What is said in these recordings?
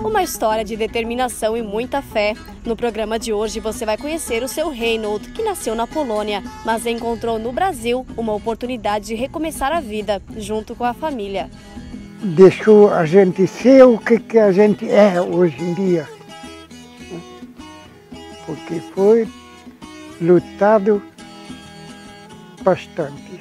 Uma história de determinação e muita fé. No programa de hoje você vai conhecer o seu Reinhold, que nasceu na Polônia, mas encontrou no Brasil uma oportunidade de recomeçar a vida, junto com a família. Deixou a gente ser o que a gente é hoje em dia. Porque foi lutado bastante.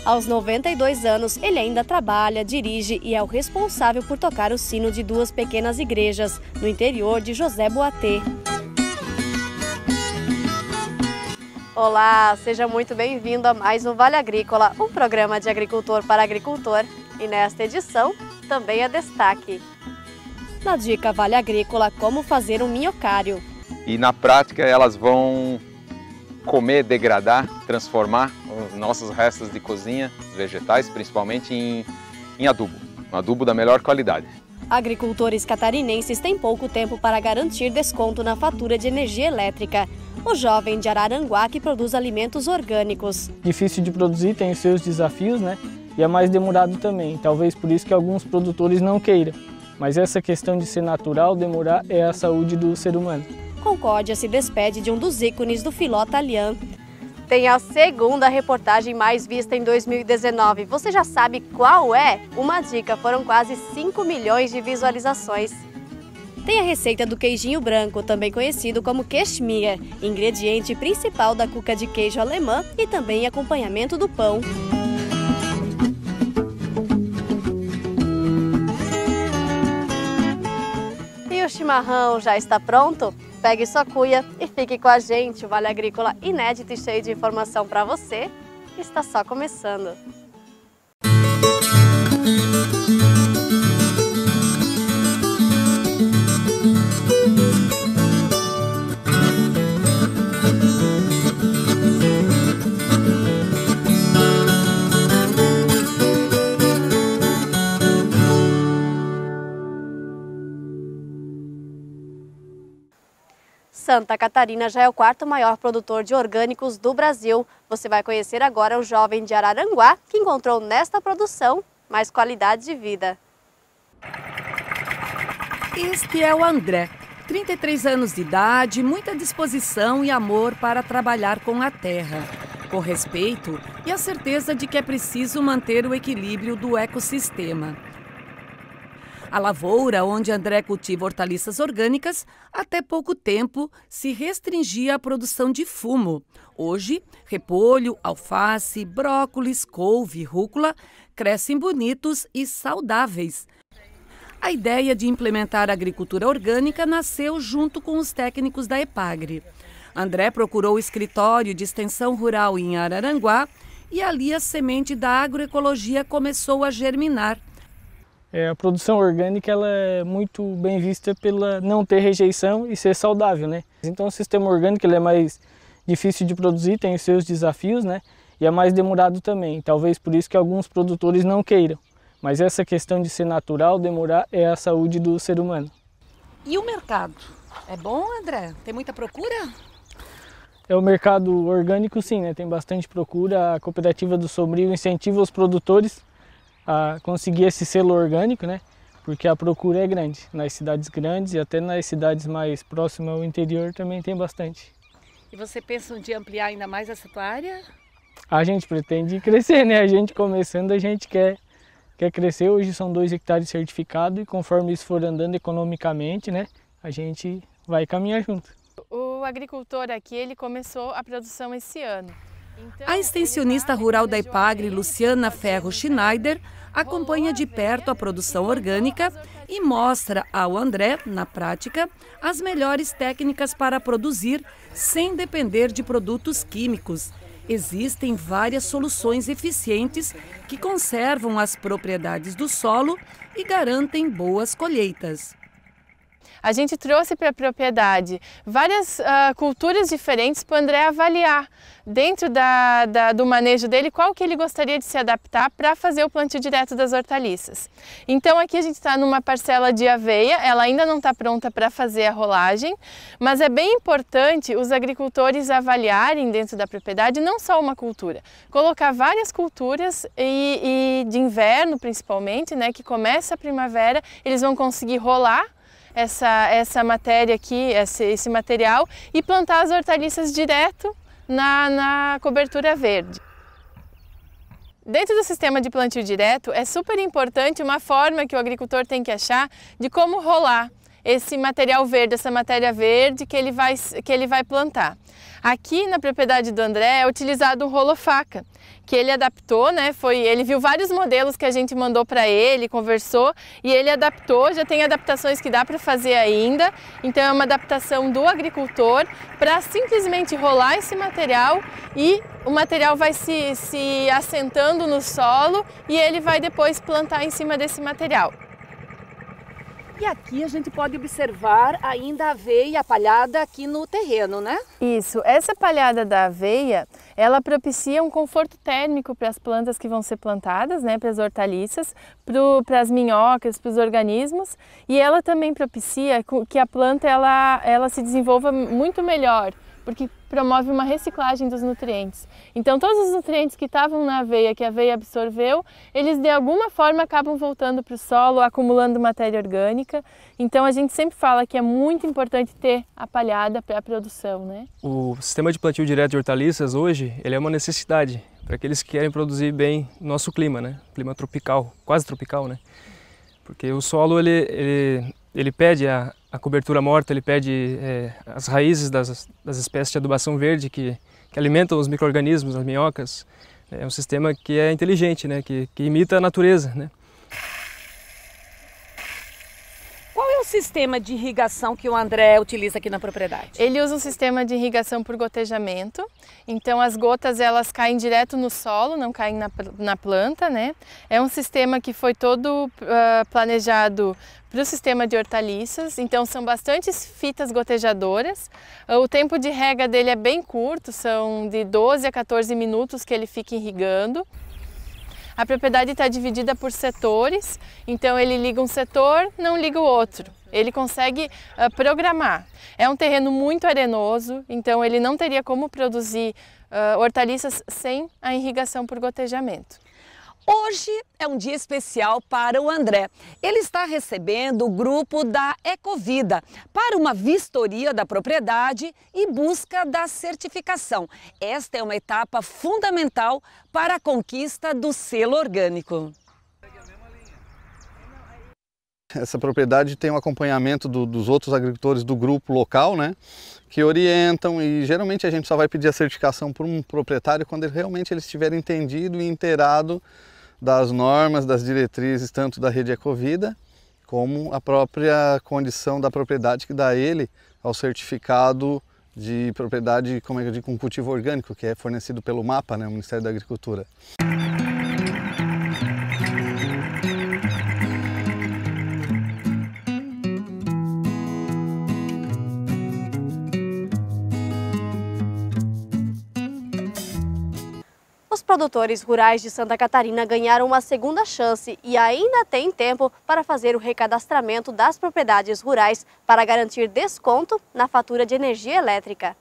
Aos 92 anos, ele ainda trabalha, dirige e é o responsável por tocar o sino de 2 pequenas igrejas no interior de José Boatê. Olá, seja muito bem-vindo a mais um Vale Agrícola, um programa de agricultor para agricultor. E nesta edição, também é destaque. Na dica Vale Agrícola, como fazer um minhocário. E na prática elas vão comer, degradar, transformar os nossos restos de cozinha, vegetais, principalmente em adubo. Um adubo da melhor qualidade. Agricultores catarinenses têm pouco tempo para garantir desconto na fatura de energia elétrica. O jovem de Araranguá que produz alimentos orgânicos. Difícil de produzir, tem os seus desafios, né? E é mais demorado também. Talvez por isso que alguns produtores não queiram. Mas essa questão de ser natural, demorar, é a saúde do ser humano. Concórdia se despede de um dos ícones do filó italiano. Tem a segunda reportagem mais vista em 2019. Você já sabe qual é? Uma dica, foram quase 5 milhões de visualizações. Tem a receita do queijinho branco, também conhecido como Keshmir, ingrediente principal da cuca de queijo alemã e também acompanhamento do pão. E o chimarrão já está pronto? Pegue sua cuia e fique com a gente. O Vale Agrícola inédito e cheio de informação para você está só começando. Santa Catarina já é o 4º maior produtor de orgânicos do Brasil. Você vai conhecer agora o jovem de Araranguá que encontrou nesta produção mais qualidade de vida. Este é o André, 33 anos de idade, muita disposição e amor para trabalhar com a terra, com respeito e a certeza de que é preciso manter o equilíbrio do ecossistema. A lavoura, onde André cultiva hortaliças orgânicas, até pouco tempo se restringia à produção de fumo. Hoje, repolho, alface, brócolis, couve e rúcula crescem bonitos e saudáveis. A ideia de implementar a agricultura orgânica nasceu junto com os técnicos da EPAGRE. André procurou o escritório de extensão rural em Araranguá e ali a semente da agroecologia começou a germinar. A produção orgânica ela é muito bem vista pela não ter rejeição e ser saudável, né? Então o sistema orgânico ele é mais difícil de produzir, tem os seus desafios, né? E é mais demorado também. Talvez por isso que alguns produtores não queiram. Mas essa questão de ser natural, demorar, é a saúde do ser humano. E o mercado? É bom, André? Tem muita procura? O mercado orgânico sim, né? Tem bastante procura. A cooperativa do Sombrio incentiva os produtores a conseguir esse selo orgânico, né? Porque a procura é grande. Nas cidades grandes e até nas cidades mais próximas ao interior também tem bastante. E você pensa um dia ampliar ainda mais essa tua área? A gente pretende crescer, né? A gente começando, a gente quer crescer. Hoje são 2 hectares certificados e conforme isso for andando economicamente, né? A gente vai caminhar junto. O agricultor aqui, ele começou a produção esse ano. Então, a extensionista rural da EPAGRE, Luciana Ferro Schneider, acompanha de perto a produção orgânica e mostra ao André, na prática, as melhores técnicas para produzir sem depender de produtos químicos. Existem várias soluções eficientes que conservam as propriedades do solo e garantem boas colheitas. a gente trouxe para a propriedade várias culturas diferentes para o André avaliar dentro do manejo dele qual que ele gostaria de se adaptar para fazer o plantio direto das hortaliças. Então aqui a gente está numa parcela de aveia, ela ainda não está pronta para fazer a rolagem, mas é bem importante os agricultores avaliarem dentro da propriedade não só uma cultura, colocar várias culturas e de inverno principalmente, né, que começa a primavera, eles vão conseguir rolar essa matéria aqui, esse material e plantar as hortaliças direto na cobertura verde. Dentro do sistema de plantio direto é super importante uma forma que o agricultor tem que achar de como rolar esse material verde, essa matéria verde que ele vai plantar. Aqui na propriedade do André é utilizado um rolo-faca, que ele adaptou, né? Ele viu vários modelos que a gente mandou para ele, conversou e ele adaptou, já tem adaptações que dá para fazer ainda. Então é uma adaptação do agricultor para simplesmente rolar esse material e o material vai se assentando no solo e ele vai depois plantar em cima desse material. E aqui a gente pode observar ainda a aveia palhada aqui no terreno, né? Isso, essa palhada da aveia, ela propicia um conforto térmico para as plantas que vão ser plantadas, né, para as hortaliças, para as minhocas, para os organismos, e ela também propicia que a planta ela se desenvolva muito melhor, porque promove uma reciclagem dos nutrientes. Então todos os nutrientes que estavam na aveia, que a aveia absorveu, eles de alguma forma acabam voltando para o solo, acumulando matéria orgânica. Então a gente sempre fala que é muito importante ter a palhada para a produção, né? O sistema de plantio direto de hortaliças hoje, ele é uma necessidade para aqueles que querem produzir bem no nosso clima, né? Clima tropical, quase tropical, né? Porque o solo ele pede a cobertura morta, ele pede as raízes das espécies de adubação verde que alimentam os micro-organismos, as minhocas. É um sistema que é inteligente, né? Que imita a natureza, né? Qual é o sistema de irrigação que o André utiliza aqui na propriedade? Ele usa um sistema de irrigação por gotejamento, então as gotas elas caem direto no solo, não caem na planta, né? É um sistema que foi todo planejado para o sistema de hortaliças, então são bastantes fitas gotejadoras. O tempo de rega dele é bem curto, são de 12 a 14 minutos que ele fica irrigando. A propriedade está dividida por setores, então ele liga um setor, não liga o outro. Ele consegue programar. É um terreno muito arenoso, então ele não teria como produzir hortaliças sem a irrigação por gotejamento. Hoje é um dia especial para o André. Ele está recebendo o grupo da Ecovida para uma vistoria da propriedade e busca da certificação. Esta é uma etapa fundamental para a conquista do selo orgânico. Essa propriedade tem um acompanhamento dos outros agricultores do grupo local, né, que orientam, e geralmente a gente só vai pedir a certificação por um proprietário quando realmente ele estiver entendido e inteirado das normas, das diretrizes, tanto da rede Ecovida, como a própria condição da propriedade que dá ele ao certificado de propriedade, como eu digo, com cultivo orgânico, que é fornecido pelo MAPA, né, o Ministério da Agricultura. Os produtores rurais de Santa Catarina ganharam uma segunda chance e ainda tem tempo para fazer o recadastramento das propriedades rurais para garantir desconto na fatura de energia elétrica.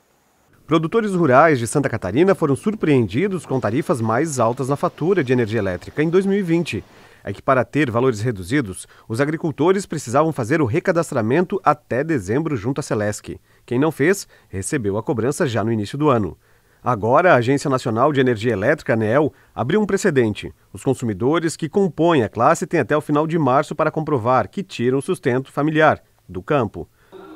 Produtores rurais de Santa Catarina foram surpreendidos com tarifas mais altas na fatura de energia elétrica em 2020. É que para ter valores reduzidos, os agricultores precisavam fazer o recadastramento até dezembro junto à Celesc. Quem não fez, recebeu a cobrança já no início do ano. Agora, a Agência Nacional de Energia Elétrica, ANEEL, abriu um precedente. Os consumidores que compõem a classe têm até o final de março para comprovar que tiram o sustento familiar do campo.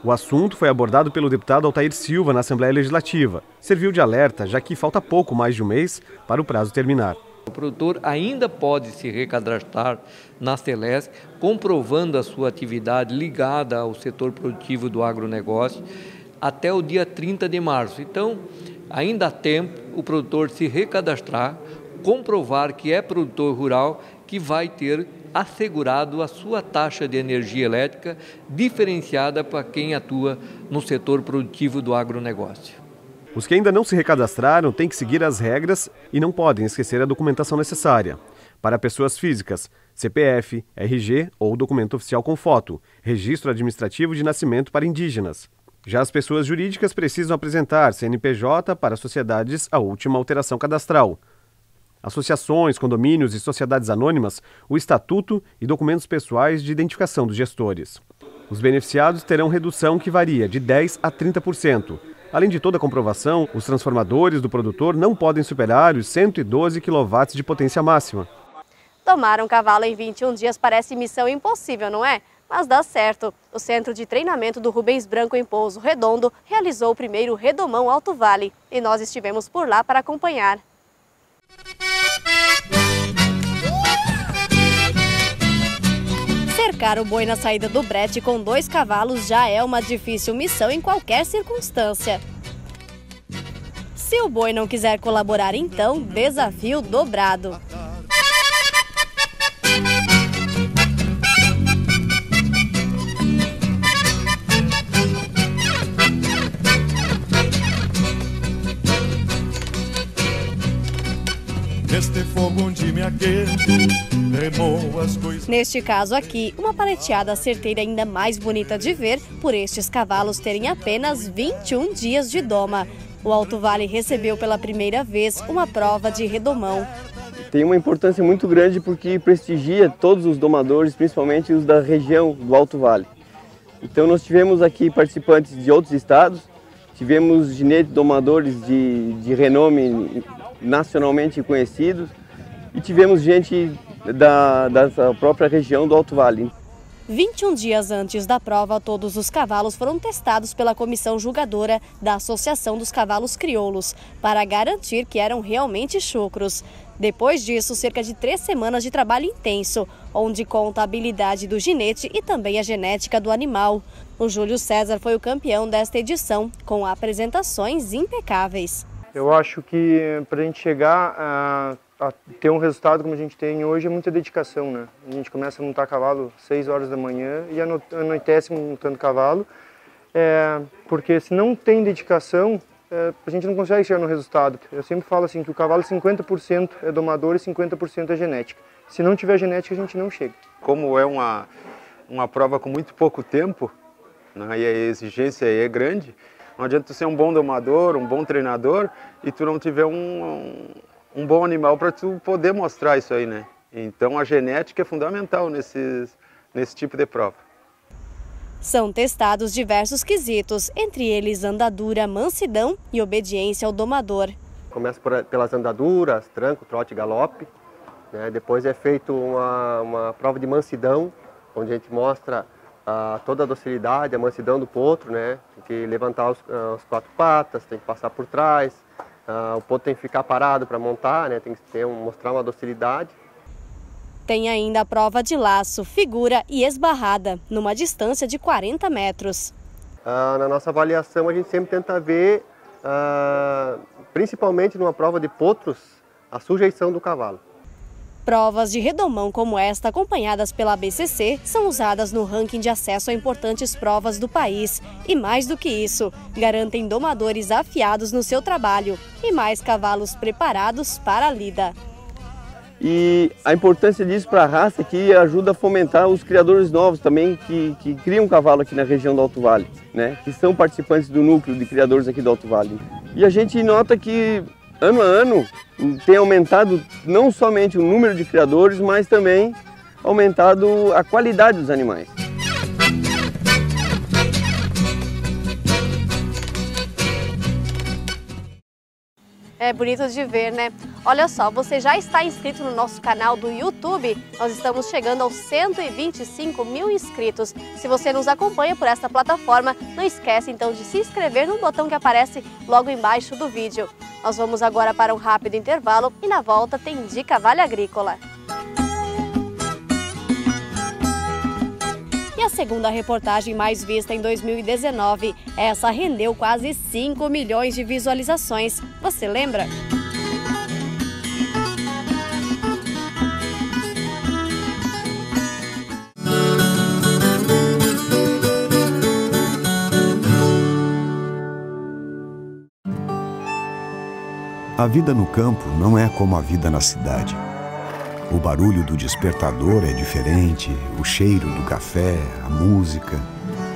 O assunto foi abordado pelo deputado Altair Silva na Assembleia Legislativa. Serviu de alerta, já que falta pouco mais de um mês para o prazo terminar. O produtor ainda pode se recadastrar na Celesc, comprovando a sua atividade ligada ao setor produtivo do agronegócio até o dia 30 de março. Então, ainda há tempo o produtor se recadastrar, comprovar que é produtor rural, que vai ter assegurado a sua taxa de energia elétrica diferenciada para quem atua no setor produtivo do agronegócio. Os que ainda não se recadastraram têm que seguir as regras e não podem esquecer a documentação necessária. Para pessoas físicas, CPF, RG ou documento oficial com foto, registro administrativo de nascimento para indígenas. Já as pessoas jurídicas precisam apresentar CNPJ para sociedades a última alteração cadastral. Associações, condomínios e sociedades anônimas, o estatuto e documentos pessoais de identificação dos gestores. Os beneficiados terão redução que varia de 10% a 30%. Além de toda a comprovação, os transformadores do produtor não podem superar os 112 kW de potência máxima. Tomar um cavalo em 21 dias parece missão impossível, não é? Mas dá certo. O Centro de Treinamento do Rubens Branco em Pouso Redondo realizou o primeiro Redomão Alto Vale e nós estivemos por lá para acompanhar. Cercar o boi na saída do brete com 2 cavalos já é uma difícil missão em qualquer circunstância. Se o boi não quiser colaborar, então, desafio dobrado. Este fogo onde me aqueço, remou as coisas. Neste caso aqui, uma paleteada certeira ainda mais bonita de ver, por estes cavalos terem apenas 21 dias de doma. O Alto Vale recebeu pela primeira vez uma prova de redomão. Tem uma importância muito grande porque prestigia todos os domadores, principalmente os da região do Alto Vale. Então nós tivemos aqui participantes de outros estados, tivemos ginetes domadores de renome nacionalmente conhecidos e tivemos gente da própria região do Alto Vale. 21 dias antes da prova, todos os cavalos foram testados pela comissão julgadora da Associação dos Cavalos Crioulos, para garantir que eram realmente chucros. Depois disso, cerca de 3 semanas de trabalho intenso, onde conta a habilidade do ginete e também a genética do animal. O Júlio César foi o campeão desta edição, com apresentações impecáveis. Eu acho que para a gente chegar a ter um resultado como a gente tem hoje é muita dedicação, né? A gente começa a montar cavalo às 6 horas da manhã e anoitece montando cavalo, porque se não tem dedicação, a gente não consegue chegar no resultado. Eu sempre falo assim que o cavalo 50% é domador e 50% é genética. Se não tiver genética, a gente não chega. Como é uma prova com muito pouco tempo, né, e a exigência é grande, não adianta tu ser um bom domador, um bom treinador e tu não tiver um bom animal para tu poder mostrar isso aí, né? Então a genética é fundamental nesse tipo de prova. São testados diversos quesitos, entre eles andadura, mansidão e obediência ao domador. Começa pelas andaduras, tranco, trote e galope, né? Depois é feito uma prova de mansidão, onde a gente mostra toda a docilidade, a mansidão do potro, né? Tem que levantar as 4 patas, tem que passar por trás, o potro tem que ficar parado para montar, né? Tem que mostrar uma docilidade. Tem ainda a prova de laço, figura e esbarrada, numa distância de 40 metros. Na nossa avaliação a gente sempre tenta ver, principalmente numa prova de potros, a sujeição do cavalo. Provas de redomão como esta, acompanhadas pela ABCC, são usadas no ranking de acesso a importantes provas do país. E mais do que isso, garantem domadores afiados no seu trabalho e mais cavalos preparados para a lida. E a importância disso para a raça é que ajuda a fomentar os criadores novos também que criam cavalo aqui na região do Alto Vale, né? Que são participantes do núcleo de criadores aqui do Alto Vale. E a gente nota que ano a ano tem aumentado não somente o número de criadores, mas também aumentado a qualidade dos animais. É bonito de ver, né? Olha só, você já está inscrito no nosso canal do YouTube? Nós estamos chegando aos 125 mil inscritos. Se você nos acompanha por esta plataforma, não esquece então de se inscrever no botão que aparece logo embaixo do vídeo. Nós vamos agora para um rápido intervalo e na volta tem Dica Vale Agrícola. E a segunda reportagem mais vista em 2019, essa rendeu quase 5 milhões de visualizações. Você lembra? A vida no campo não é como a vida na cidade. O barulho do despertador é diferente, o cheiro do café, a música.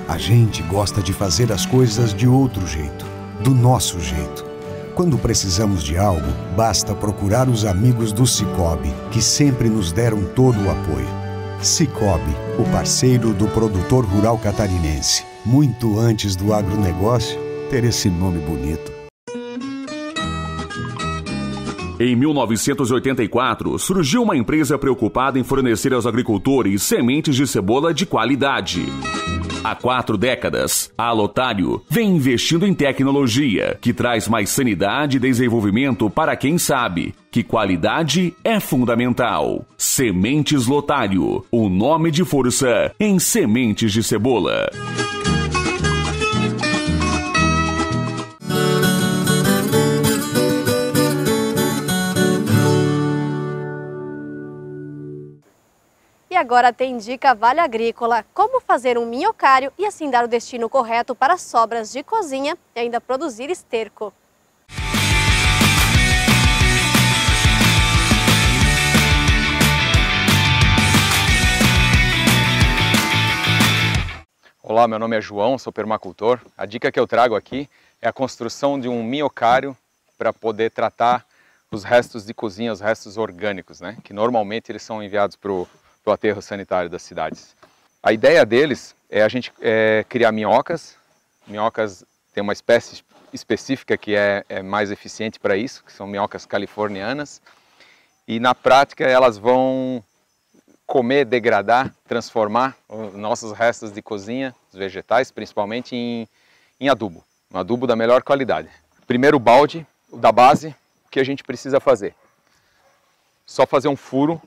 A gente gosta de fazer as coisas de outro jeito, do nosso jeito. Quando precisamos de algo, basta procurar os amigos do Sicoob, que sempre nos deram todo o apoio. Sicoob, o parceiro do produtor rural catarinense. Muito antes do agronegócio ter esse nome bonito. Em 1984, surgiu uma empresa preocupada em fornecer aos agricultores sementes de cebola de qualidade. Há 4 décadas, a Lotário vem investindo em tecnologia que traz mais sanidade e desenvolvimento para quem sabe que qualidade é fundamental. Sementes Lotário, o nome de força em sementes de cebola. E agora tem dica Vale Agrícola, como fazer um minhocário e assim dar o destino correto para sobras de cozinha e ainda produzir esterco. Olá, meu nome é João, sou permacultor. A dica que eu trago aqui é a construção de um minhocário para poder tratar os restos de cozinha, os restos orgânicos, né? Que normalmente eles são enviados para o aterro sanitário das cidades. A ideia deles é a gente criar minhocas. Minhocas tem uma espécie específica que é mais eficiente para isso, que são minhocas californianas. E na prática elas vão comer, degradar, transformar os nossos restos de cozinha, os vegetais, principalmente em adubo. Um adubo da melhor qualidade. Primeiro balde, o da base, o que a gente precisa fazer? Só fazer um furo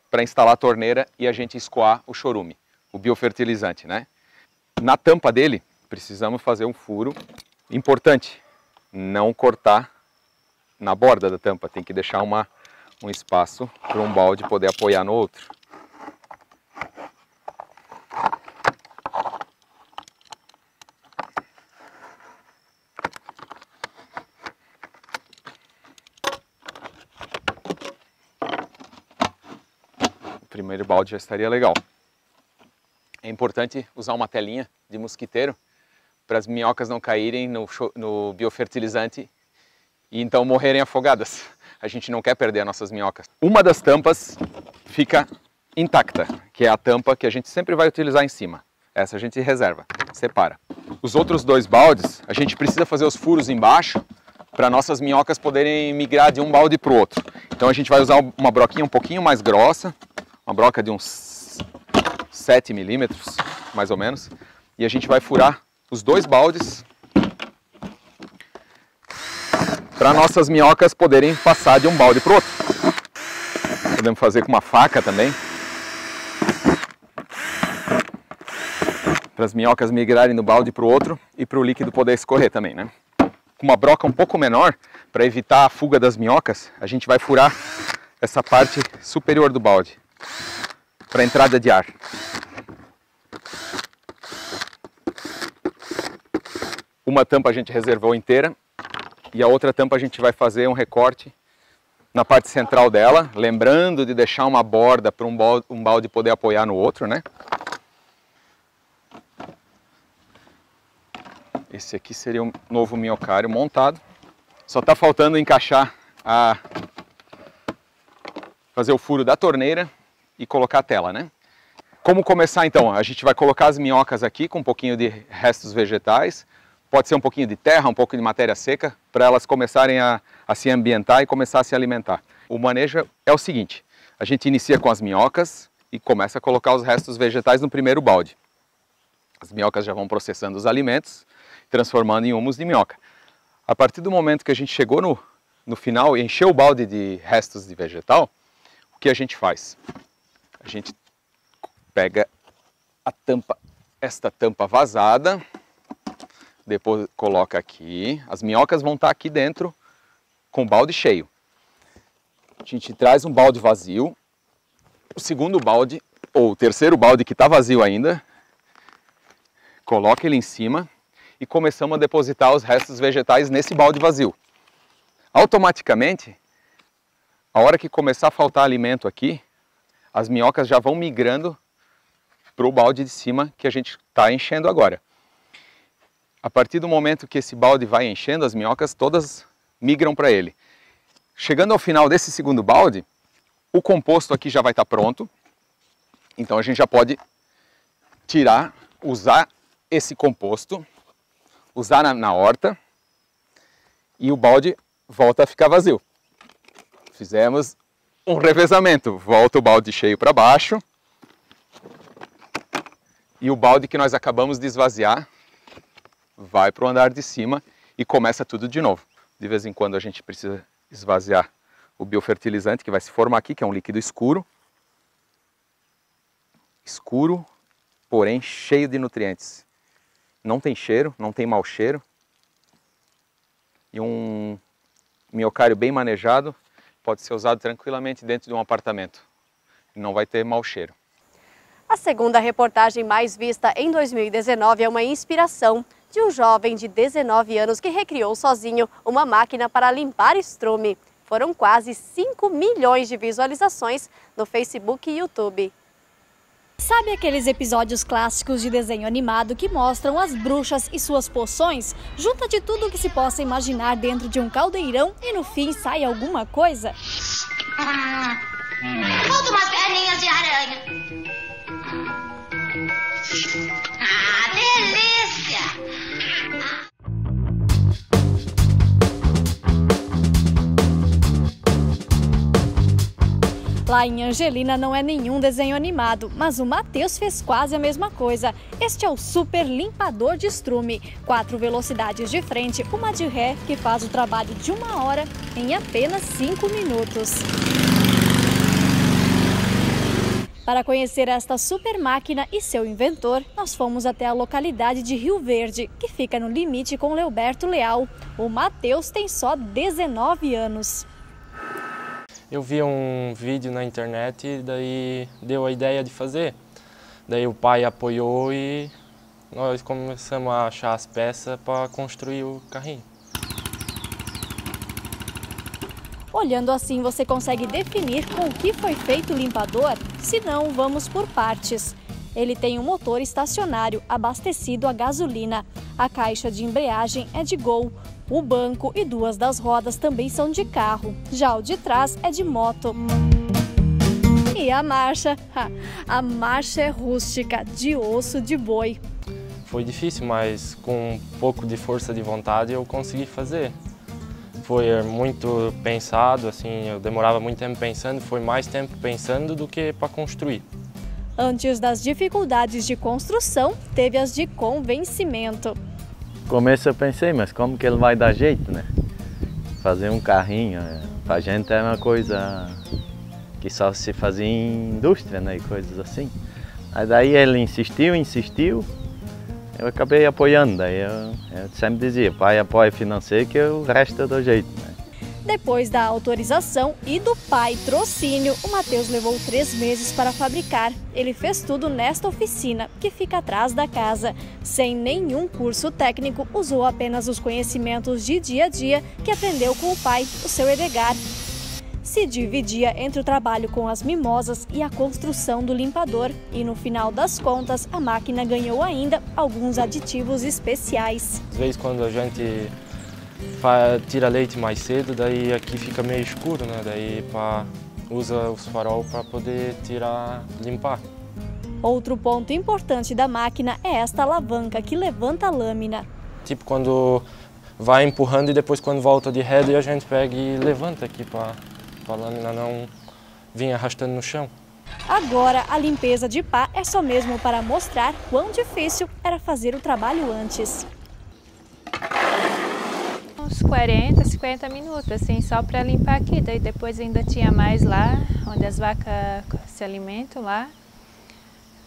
para instalar a torneira e a gente escoar o chorume, o biofertilizante, né? Na tampa dele, precisamos fazer um furo. Importante, não cortar na borda da tampa, tem que deixar um espaço para um balde poder apoiar no outro. O primeiro balde já estaria legal. É importante usar uma telinha de mosquiteiro para as minhocas não caírem no biofertilizante e então morrerem afogadas. A gente não quer perder as nossas minhocas. Uma das tampas fica intacta, que é a tampa que a gente sempre vai utilizar em cima. Essa a gente reserva, separa. Os outros 2 baldes, a gente precisa fazer os furos embaixo para nossas minhocas poderem migrar de um balde para o outro. Então a gente vai usar uma broquinha um pouquinho mais grossa, uma broca de uns 7 milímetros, mais ou menos, e a gente vai furar os 2 baldes para nossas minhocas poderem passar de um balde para o outro. Podemos fazer com uma faca também, para as minhocas migrarem do balde para o outro e para o líquido poder escorrer também, né? Com uma broca um pouco menor, para evitar a fuga das minhocas, a gente vai furar essa parte superior do balde para a entrada de ar. Uma tampa a gente reservou inteira e a outra tampa a gente vai fazer um recorte na parte central dela, lembrando de deixar uma borda para um balde poder apoiar no outro, né? Esse aqui seria um novo minhocário montado. Só está faltando encaixar fazer o furo da torneira e colocar a tela, né? Como começar então? A gente vai colocar as minhocas aqui com um pouquinho de restos vegetais, pode ser um pouquinho de terra, um pouco de matéria seca, para elas começarem a se ambientar e começar a se alimentar. O manejo é o seguinte, a gente inicia com as minhocas e começa a colocar os restos vegetais no primeiro balde. As minhocas já vão processando os alimentos, transformando em humus de minhoca. A partir do momento que a gente chegou no final e encheu o balde de restos de vegetal, o que a gente faz? A gente pega a tampa, esta tampa vazada, depois coloca aqui, as minhocas vão estar aqui dentro com o balde cheio. A gente traz um balde vazio, o segundo balde, ou o terceiro balde que está vazio ainda, coloca ele em cima e começamos a depositar os restos vegetais nesse balde vazio. Automaticamente, a hora que começar a faltar alimento aqui, as minhocas já vão migrando para o balde de cima que a gente está enchendo agora. A partir do momento que esse balde vai enchendo, as minhocas todas migram para ele. Chegando ao final desse segundo balde, o composto aqui já vai estar pronto. Então a gente já pode tirar, usar esse composto, usar na horta e o balde volta a ficar vazio. Fizemos um revezamento, volta o balde cheio para baixo e o balde que nós acabamos de esvaziar vai para o andar de cima e começa tudo de novo. De vez em quando a gente precisa esvaziar o biofertilizante que vai se formar aqui, que é um líquido escuro. Escuro, porém cheio de nutrientes. Não tem cheiro, não tem mau cheiro. E um miocário bem manejado pode ser usado tranquilamente dentro de um apartamento. Não vai ter mau cheiro. A segunda reportagem mais vista em 2019 é uma inspiração de um jovem de 19 anos que recriou sozinho uma máquina para limpar estrume. Foram quase 5 milhões de visualizações no Facebook e YouTube. Sabe aqueles episódios clássicos de desenho animado que mostram as bruxas e suas poções? Junta de tudo que se possa imaginar dentro de um caldeirão e no fim sai alguma coisa? Faltam umas perninhas de aranha. Ah, delícia! Lá em Angelina não é nenhum desenho animado, mas o Matheus fez quase a mesma coisa. Este é o Super Limpador de Estrume. 4 velocidades de frente, uma de ré, que faz o trabalho de 1 hora em apenas 5 minutos. Para conhecer esta super máquina e seu inventor, nós fomos até a localidade de Rio Verde, que fica no limite com Leoberto Leal. O Matheus tem só 19 anos. Eu vi um vídeo na internet e daí deu a ideia de fazer. Daí o pai apoiou e nós começamos a achar as peças para construir o carrinho. Olhando assim, você consegue definir com o que foi feito o limpador? Se não, vamos por partes. Ele tem um motor estacionário abastecido a gasolina. A caixa de embreagem é de Gol. O banco e 2 das rodas também são de carro. Já o de trás é de moto. E a marcha? A marcha é rústica, de osso de boi. Foi difícil, mas com um pouco de força de vontade eu consegui fazer. Foi muito pensado, assim, eu demorava muito tempo pensando, foi mais tempo pensando do que para construir. Antes das dificuldades de construção, teve as de convencimento. No começo eu pensei, mas como que ele vai dar jeito, né? Fazer um carrinho, pra gente é uma coisa que só se fazia em indústria, né? E coisas assim. Aí daí ele insistiu, eu acabei apoiando. Daí eu sempre dizia, pai apoia financeiro que o resto eu dou jeito, né? Depois da autorização e do patrocínio, o Matheus levou 3 meses para fabricar. Ele fez tudo nesta oficina, que fica atrás da casa. Sem nenhum curso técnico, usou apenas os conhecimentos de dia a dia que aprendeu com o pai, o seu Edgar. Se dividia entre o trabalho com as mimosas e a construção do limpador. E no final das contas, a máquina ganhou ainda alguns aditivos especiais. Às vezes quando a gente tira leite mais cedo, daí aqui fica meio escuro, né? Daí usa os farol para poder limpar. Outro ponto importante da máquina é esta alavanca que levanta a lâmina. Tipo quando vai empurrando e depois quando volta de ré, a gente pega e levanta aqui para a lâmina não vir arrastando no chão. Agora a limpeza de pá é só mesmo para mostrar quão difícil era fazer o trabalho antes. Uns 40, 50 minutos, assim, só para limpar aqui. Daí depois ainda tinha mais lá, onde as vacas se alimentam lá.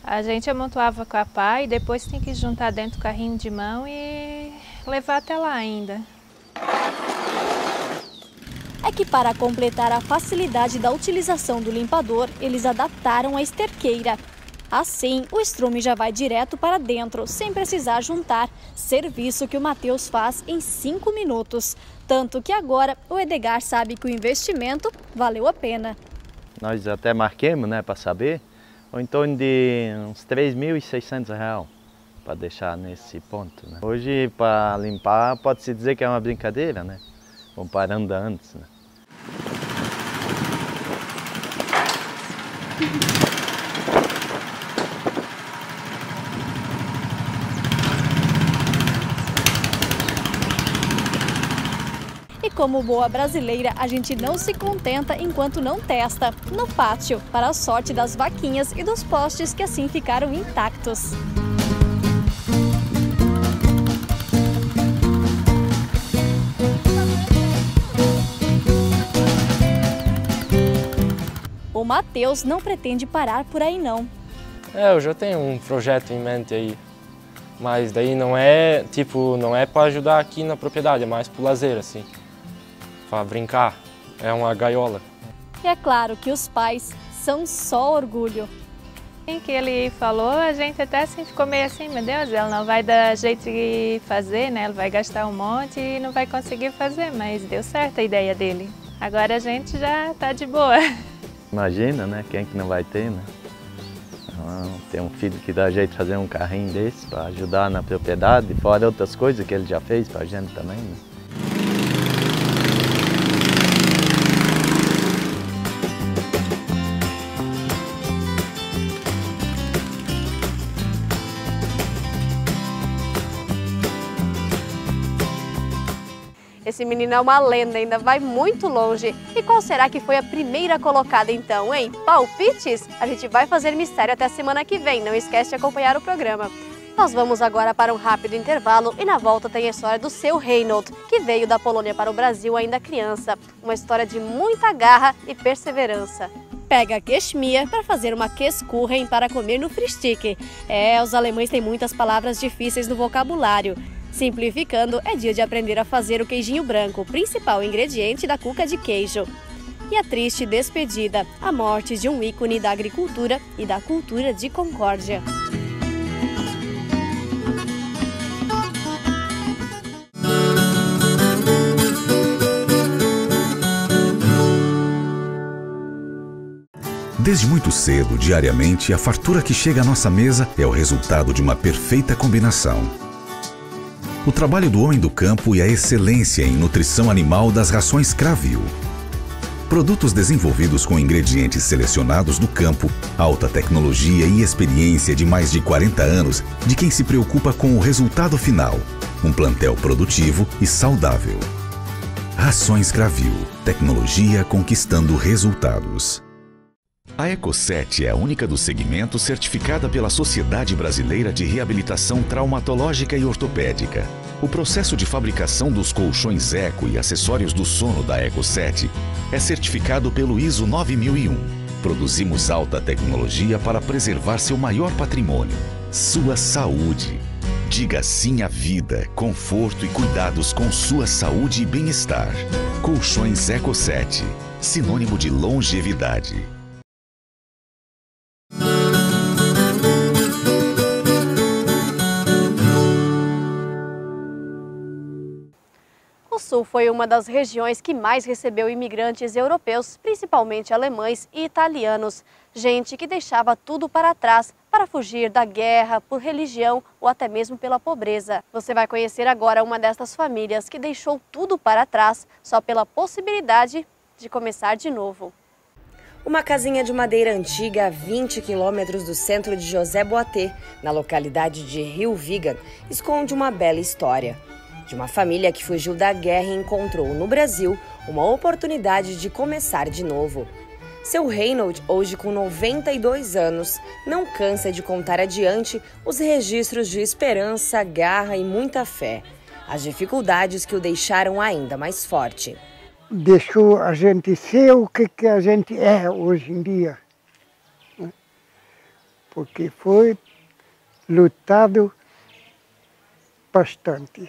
A gente amontoava com a pá e depois tem que juntar dentro do carrinho de mão e levar até lá ainda. É que para completar a facilidade da utilização do limpador, eles adaptaram a esterqueira. Assim, o estrume já vai direto para dentro, sem precisar juntar, serviço que o Matheus faz em 5 minutos. Tanto que agora o Edgar sabe que o investimento valeu a pena. Nós até marquemos, né, para saber, ou em torno de uns R$3.600 para deixar nesse ponto, né? Hoje, para limpar, pode-se dizer que é uma brincadeira, né? Comparando a antes, né? E como boa brasileira, a gente não se contenta enquanto não testa. No pátio, para a sorte das vaquinhas e dos postes que assim ficaram intactos. O Matheus não pretende parar por aí não. Eu já tenho um projeto em mente aí, mas daí não é para ajudar aqui na propriedade, é mais pro lazer assim, para brincar, é uma gaiola. E é claro que os pais são só orgulho. Em que ele falou, a gente até assim ficou meio assim, meu Deus, ele não vai dar jeito de fazer, né? Ele vai gastar um monte e não vai conseguir fazer, mas deu certo a ideia dele. Agora a gente já tá de boa. Imagina, né? Quem que não vai ter, né? Ter um filho que dá jeito de fazer um carrinho desse para ajudar na propriedade, fora outras coisas que ele já fez para a gente também, né? Esse menino é uma lenda, ainda vai muito longe. E qual será que foi a primeira colocada então, hein? Palpites? A gente vai fazer mistério até a semana que vem, não esquece de acompanhar o programa. Nós vamos agora para um rápido intervalo e na volta tem a história do seu Reinhold, que veio da Polônia para o Brasil ainda criança. Uma história de muita garra e perseverança. Pega a Geschmia para fazer uma Käsekuchen para comer no Frühstück. Os alemães têm muitas palavras difíceis no vocabulário. Simplificando, é dia de aprender a fazer o queijinho branco, principal ingrediente da cuca de queijo. E a triste despedida, a morte de um ícone da agricultura e da cultura de Concórdia. Desde muito cedo, diariamente, a fartura que chega à nossa mesa é o resultado de uma perfeita combinação. O trabalho do homem do campo e a excelência em nutrição animal das rações Cravil. Produtos desenvolvidos com ingredientes selecionados do campo, alta tecnologia e experiência de mais de 40 anos de quem se preocupa com o resultado final. Um plantel produtivo e saudável. Rações Cravil. Tecnologia conquistando resultados. A Eco7 é a única do segmento certificada pela Sociedade Brasileira de Reabilitação Traumatológica e Ortopédica. O processo de fabricação dos colchões Eco e acessórios do sono da Eco7 é certificado pelo ISO 9001. Produzimos alta tecnologia para preservar seu maior patrimônio, sua saúde. Diga sim à vida, conforto e cuidados com sua saúde e bem-estar. Colchões Eco7, sinônimo de longevidade. O Sul foi uma das regiões que mais recebeu imigrantes europeus, principalmente alemães e italianos. Gente que deixava tudo para trás para fugir da guerra, por religião ou até mesmo pela pobreza. Você vai conhecer agora uma destas famílias que deixou tudo para trás só pela possibilidade de começar de novo. Uma casinha de madeira antiga a 20 quilômetros do centro de José Boatê, na localidade de Rio Vigan, esconde uma bela história. De uma família que fugiu da guerra e encontrou no Brasil uma oportunidade de começar de novo. Seu Reinhold, hoje com 92 anos, não cansa de contar adiante os registros de esperança, garra e muita fé. As dificuldades que o deixaram ainda mais forte. Deixou a gente ser o que a gente é hoje em dia. Porque foi lutado bastante.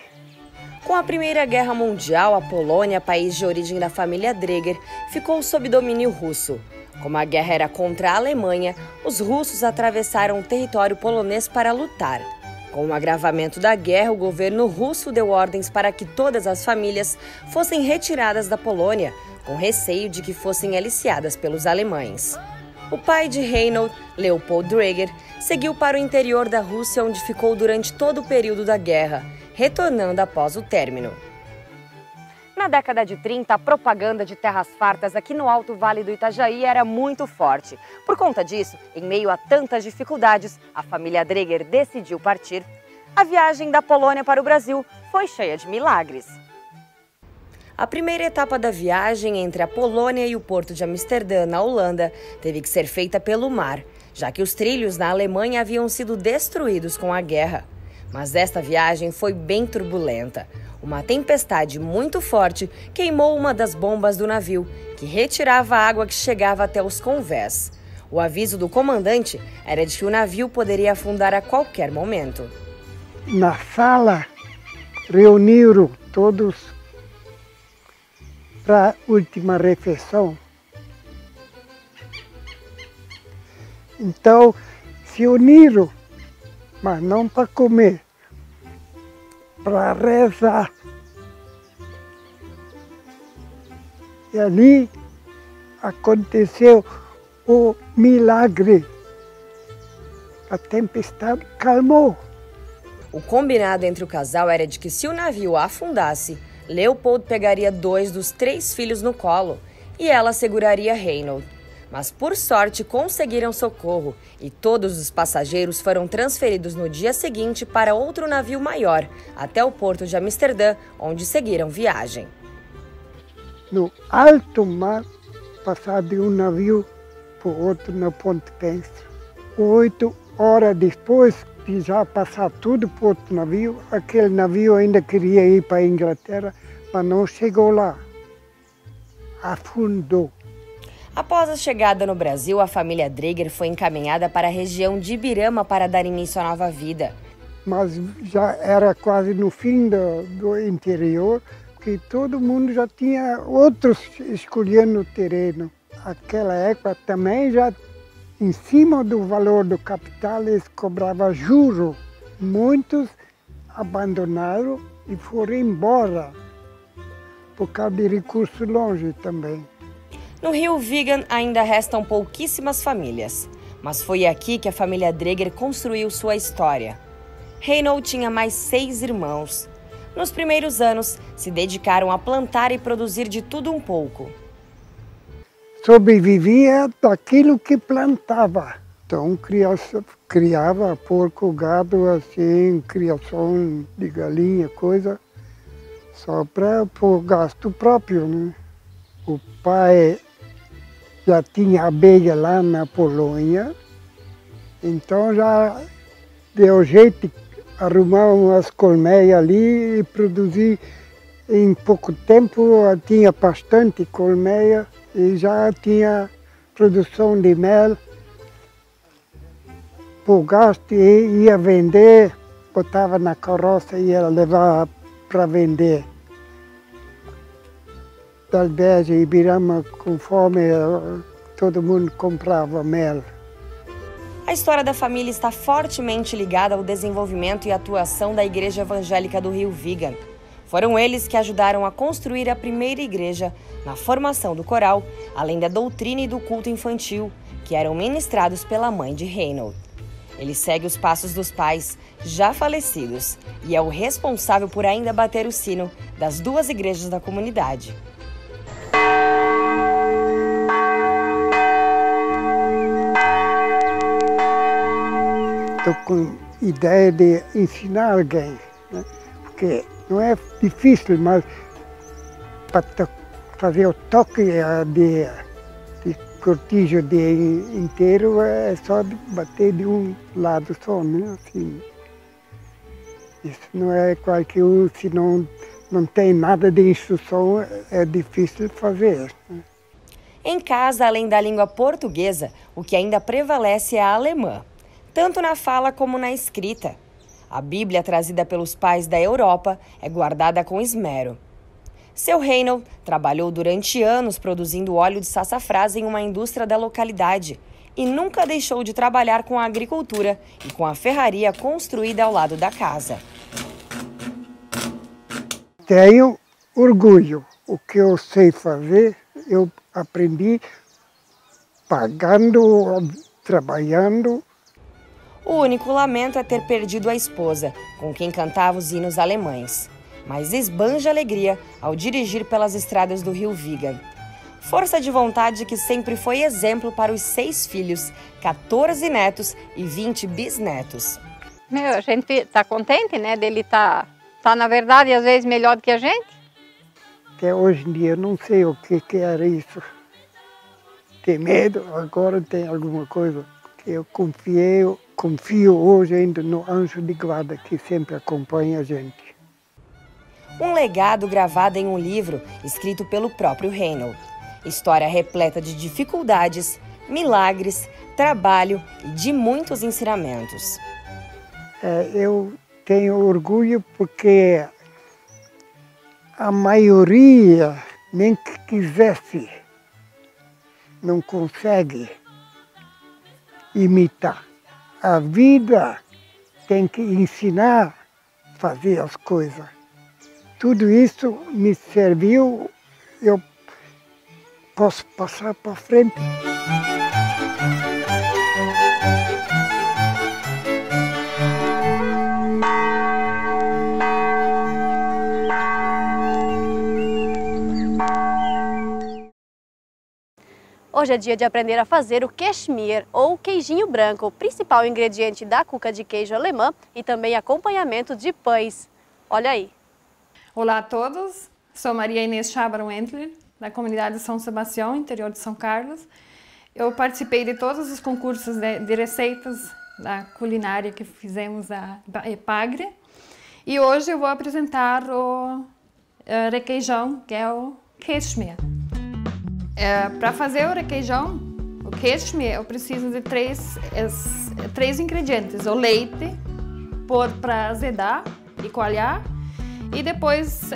Com a Primeira Guerra Mundial, a Polônia, país de origem da família Dreger, ficou sob domínio russo. Como a guerra era contra a Alemanha, os russos atravessaram o território polonês para lutar. Com o agravamento da guerra, o governo russo deu ordens para que todas as famílias fossem retiradas da Polônia, com receio de que fossem aliciadas pelos alemães. O pai de Reinhold, Leopold Dreger, seguiu para o interior da Rússia, onde ficou durante todo o período da guerra, retornando após o término. Na década de 30, a propaganda de terras fartas aqui no Alto Vale do Itajaí era muito forte. Por conta disso, em meio a tantas dificuldades, a família Dreger decidiu partir. A viagem da Polônia para o Brasil foi cheia de milagres. A primeira etapa da viagem entre a Polônia e o porto de Amsterdã, na Holanda, teve que ser feita pelo mar, já que os trilhos na Alemanha haviam sido destruídos com a guerra. Mas esta viagem foi bem turbulenta. Uma tempestade muito forte queimou uma das bombas do navio, que retirava a água que chegava até os convés. O aviso do comandante era de que o navio poderia afundar a qualquer momento. Na sala, reuniram todos para a última refeição. Então, se uniram, mas não para comer, para rezar. E ali aconteceu o milagre. A tempestade calmou. O combinado entre o casal era de que, se o navio afundasse, Leopold pegaria 2 dos 3 filhos no colo e ela seguraria Reinhold. Mas, por sorte, conseguiram socorro e todos os passageiros foram transferidos no dia seguinte para outro navio maior, até o porto de Amsterdã, onde seguiram viagem. No alto mar, passar de um navio para o outro na Ponte Pense. 8 horas depois de já passar tudo para outro navio, aquele navio ainda queria ir para a Inglaterra, mas não chegou lá. Afundou. Após a chegada no Brasil, a família Dreger foi encaminhada para a região de Ibirama para dar início à nova vida. Mas já era quase no fim do interior, que todo mundo já tinha outros escolhendo o terreno. Aquela época também já, em cima do valor do capital, eles cobravam juros. Muitos abandonaram e foram embora, por causa de recursos longe também. No Rio Vigan ainda restam pouquíssimas famílias, mas foi aqui que a família Dreger construiu sua história. Reinhold tinha mais 6 irmãos. Nos primeiros anos, se dedicaram a plantar e produzir de tudo um pouco. Sobrevivia daquilo que plantava. Então criava porco, gado, assim, criação de galinha, coisa, só para o gasto próprio, né? O pai já tinha abelha lá na Polônia, então já deu jeito de arrumar umas colmeias ali e produzir. Em pouco tempo tinha bastante colmeia e já tinha produção de mel. Por gasto ia vender, botava na carroça e ia levar para vender. Talvez em Ibirama, conforme todo mundo comprava mel. A história da família está fortemente ligada ao desenvolvimento e atuação da Igreja Evangélica do Rio Vigan. Foram eles que ajudaram a construir a primeira igreja, na formação do coral, além da doutrina e do culto infantil, que eram ministrados pela mãe de Reinhold. Ele segue os passos dos pais, já falecidos, e é o responsável por ainda bater o sino das 2 igrejas da comunidade. Estou com ideia de ensinar alguém, né? Porque não é difícil, mas para fazer o toque de cortijo inteiro é só bater de um lado só, né? Assim, isso não é qualquer um, se não tem nada de instrução, é difícil fazer, né? Em casa, além da língua portuguesa, o que ainda prevalece é a alemã, tanto na fala como na escrita. A Bíblia, trazida pelos pais da Europa, é guardada com esmero. Seu Reinhold trabalhou durante anos produzindo óleo de sassafrás em uma indústria da localidade e nunca deixou de trabalhar com a agricultura e com a ferraria construída ao lado da casa. Tenho orgulho. O que eu sei fazer, eu aprendi pagando, trabalhando. O único lamento é ter perdido a esposa, com quem cantava os hinos alemães. Mas esbanja alegria ao dirigir pelas estradas do Rio Vigan. Força de vontade que sempre foi exemplo para os 6 filhos, 14 netos e 20 bisnetos. A gente está contente, né, dele tá na verdade, às vezes melhor do que a gente. Até hoje em dia eu não sei o que era isso. Tem medo, agora tem alguma coisa que eu confio hoje ainda no anjo de guarda que sempre acompanha a gente. Um legado gravado em um livro escrito pelo próprio Reinhold. História repleta de dificuldades, milagres, trabalho e de muitos ensinamentos. Eu tenho orgulho porque a maioria, nem que quisesse, não consegue imitar. A vida tem que ensinar a fazer as coisas. Tudo isso me serviu, eu posso passar para frente. Hoje é dia de aprender a fazer o Kashmir, ou queijinho branco, o principal ingrediente da cuca de queijo alemã e também acompanhamento de pães. Olha aí. Olá a todos, sou Maria Inês Chabaron-Entler, da comunidade de São Sebastião, interior de São Carlos. Eu participei de todos os concursos de receitas da culinária que fizemos da EPAGRE e hoje eu vou apresentar o requeijão, que é o Kashmir. Para fazer o requeijão, o Kashmir, eu preciso de três ingredientes. O leite, pôr para azedar e coalhar, e depois,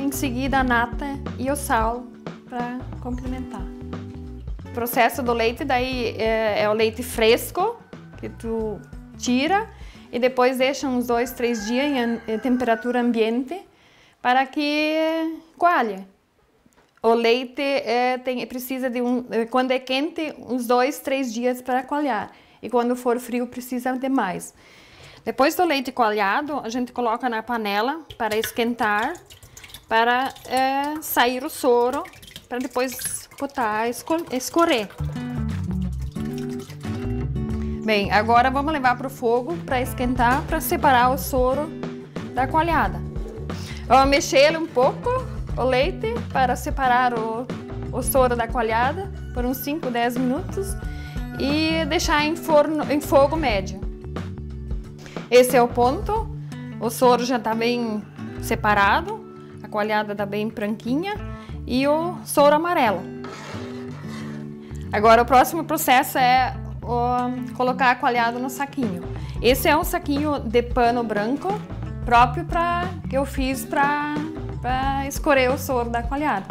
em seguida, a nata e o sal para complementar. O processo do leite daí é o leite fresco, que tu tira, e depois deixa uns 2, 3 dias em temperatura ambiente para que coalhe. O leite precisa de quando é quente, uns 2, 3 dias para coalhar. E quando for frio, precisa de mais. Depois do leite coalhado, a gente coloca na panela para esquentar, para sair o soro, para depois botar, escorrer. Bem, agora vamos levar para o fogo para esquentar, para separar o soro da coalhada. Vamos mexer ele um pouco, o leite, para separar o soro da coalhada por uns 5, 10 minutos e deixar em fogo médio. Esse é o ponto, o soro já está bem separado, a coalhada está bem branquinha e o soro amarelo. Agora o próximo processo é colocar a coalhada no saquinho. Esse é um saquinho de pano branco próprio que eu fiz para escorrer o soro da coalhada.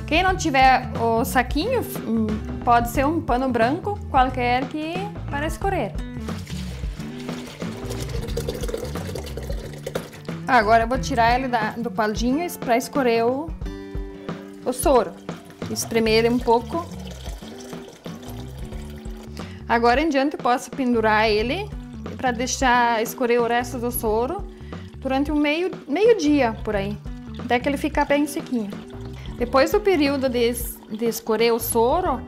Quem não tiver o saquinho, pode ser um pano branco qualquer para escorrer. Agora eu vou tirar ele do paldinho para escorrer o soro. Espremer ele um pouco. Agora em diante eu posso pendurar ele para deixar escorrer o resto do soro durante um meio dia por aí, até que ele ficar bem sequinho. Depois do período de escorrer o soro,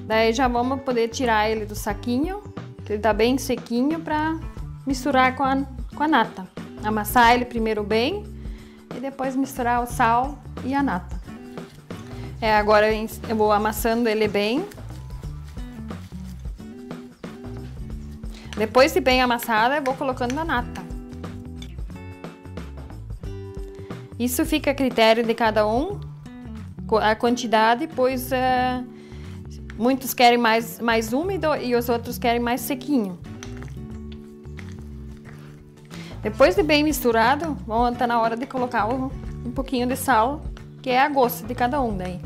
daí já vamos poder tirar ele do saquinho, que ele está bem sequinho, para misturar com a nata. Amassar ele primeiro bem e depois misturar o sal e a nata. Agora eu vou amassando ele bem. Depois de bem amassada, eu vou colocando a nata. Isso fica a critério de cada um, a quantidade, pois muitos querem mais úmido e os outros querem mais sequinho. Depois de bem misturado, está na hora de colocar um pouquinho de sal que é a gosto de cada um daí.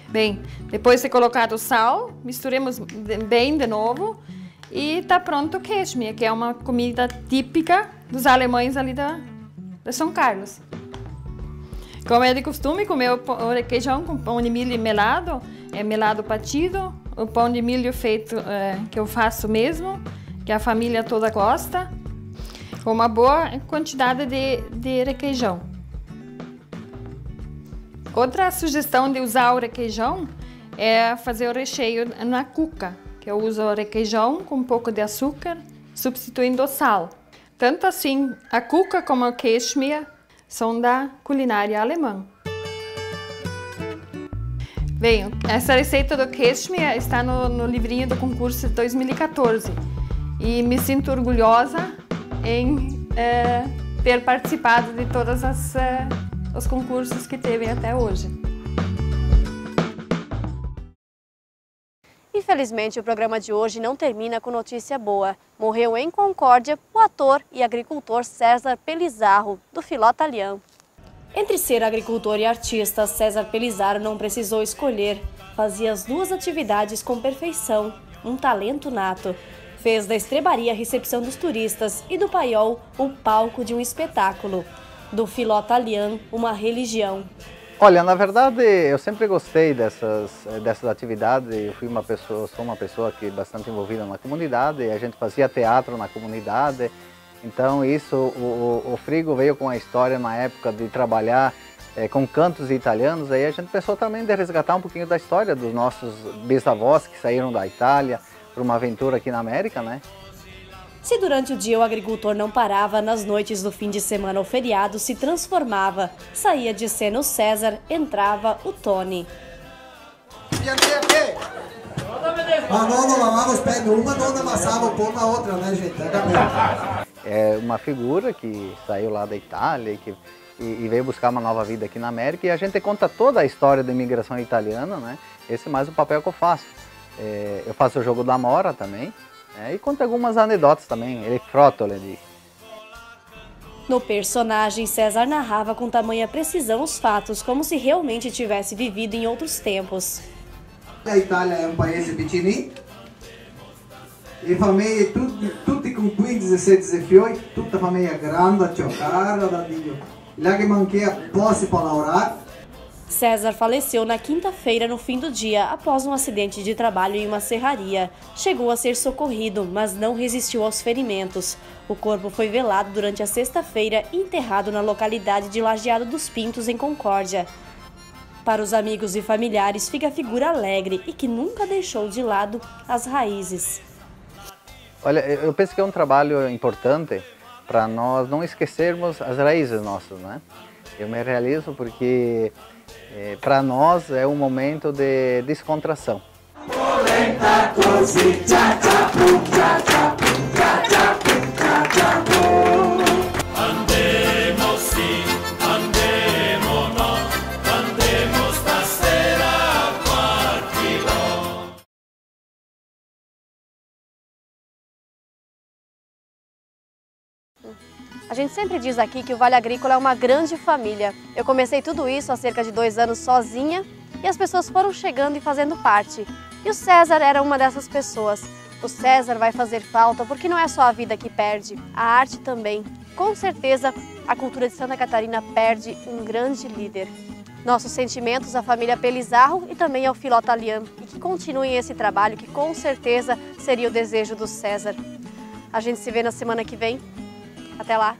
Bem, depois de colocado o sal, misturemos bem de novo e está pronto o Kässchmier, que é uma comida típica dos alemães ali de São Carlos. Como é de costume, comer o requeijão com pão de milho melado, melado batido, o pão de milho feito que eu faço mesmo, que a família toda gosta, com uma boa quantidade de requeijão. Outra sugestão de usar o requeijão é fazer o recheio na cuca, que eu uso o requeijão com um pouco de açúcar, substituindo o sal. Tanto assim, a cuca como o Kässchmier são da culinária alemã. Bem, essa receita do Kässchmier está no livrinho do concurso de 2014 e me sinto orgulhosa em ter participado de todas os concursos que teve até hoje. Infelizmente, o programa de hoje não termina com notícia boa. Morreu em Concórdia o ator e agricultor César Pelizarro, do Filó Talian. Entre ser agricultor e artista, César Pelizarro não precisou escolher. Fazia as duas atividades com perfeição, um talento nato. Fez da estrebaria a recepção dos turistas e do paiol o palco de um espetáculo. Do Filó Talian, uma religião. Olha, na verdade, eu sempre gostei dessas atividades. Eu sou uma pessoa que é bastante envolvida na comunidade. A gente fazia teatro na comunidade. Então isso, o Frigo veio com a história na época de trabalhar com cantos italianos. Aí a gente pensou também de resgatar um pouquinho da história dos nossos bisavós que saíram da Itália para uma aventura aqui na América, né? Se durante o dia o agricultor não parava, nas noites do fim de semana ou feriado se transformava. Saía de cena o César, entrava o Tony. A nona lavava os pés numa, a nona amassava o pão na outra, né, gente? É uma figura que saiu lá da Itália e veio buscar uma nova vida aqui na América. E a gente conta toda a história da imigração italiana, né? Esse é mais o papel que eu faço. Eu faço o jogo da Mora também. E conta algumas anedotas também, ele frótole ali. No personagem, César narrava com tamanha precisão os fatos, como se realmente tivesse vivido em outros tempos. A Itália é um país pequenininho, e famiglie tutti com 15, 16 filhos, tutta famiglia grande a giocare, lá que manquei posse para lavorare. César faleceu na quinta-feira, no fim do dia, após um acidente de trabalho em uma serraria. Chegou a ser socorrido, mas não resistiu aos ferimentos. O corpo foi velado durante a sexta-feira e enterrado na localidade de Lajeado dos Pintos, em Concórdia. Para os amigos e familiares, fica a figura alegre e que nunca deixou de lado as raízes. Olha, eu penso que é um trabalho importante para nós não esquecermos as raízes nossas, né? Eu me realizo porque para nós é um momento de descontração. A gente sempre diz aqui que o Vale Agrícola é uma grande família. Eu comecei tudo isso há cerca de 2 anos sozinha e as pessoas foram chegando e fazendo parte. E o César era uma dessas pessoas. O César vai fazer falta porque não é só a vida que perde, a arte também. Com certeza, a cultura de Santa Catarina perde um grande líder. Nossos sentimentos à família Pelizarro e também ao Filó Talian, e que continuem esse trabalho que com certeza seria o desejo do César. A gente se vê na semana que vem. Até lá!